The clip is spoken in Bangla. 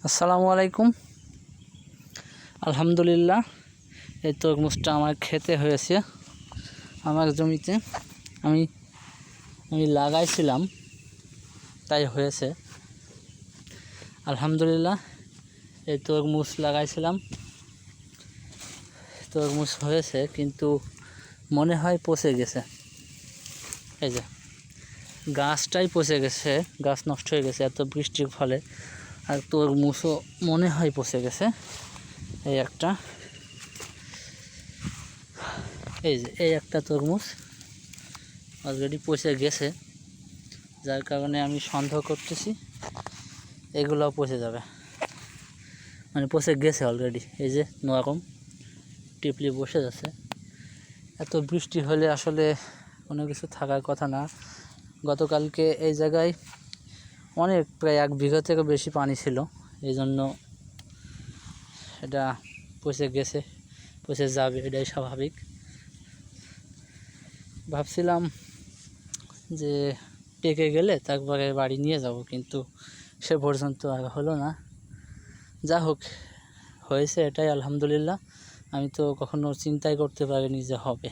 আসসালামু আলাইকুম। আলহামদুলিল্লাহ, এই তরমুজটা আমার খেতে হয়েছে। আমার জমিতে আমি আমি লাগাইছিলাম, তাই হয়েছে। আলহামদুলিল্লাহ, এই তরমুজ লাগাইছিলাম, তরমুজ হয়েছে, কিন্তু মনে হয় পচে গেছে। এই যে গাছটাই পচে গেছে, গাছ নষ্ট হয়ে গেছে এত বৃষ্টির ফলে। আর তরমুজও মনে হয় পচে গেছে। এই একটা, এই একটা তরমুজ অলরেডি পচে গেছে, যার কারণে আমি সন্দেহ করতেছি এগুলোও পচে যাবে, মানে পচে গেছে অলরেডি। এই যে নরম টিপলি বসে যাচ্ছে। এত বৃষ্টি হলে আসলে কোনো কিছু থাকার কথা না। গতকালকে এই জায়গায় অনেক, প্রায় 1 বিঘা থেকে বেশি পানি ছিল, এই জন্য এটা পচে গেছে, পচে যাবে, এটাই স্বাভাবিক। ভাবছিলাম যে পেকে গেলে তারপরে বাড়ি নিয়ে যাব, কিন্তু সে পর্যন্ত আর হলো না। যা হোক, হয়েছে, এটাই আলহামদুলিল্লাহ। আমি তো কখনো চিন্তাই করতে পারিনি যে হবে।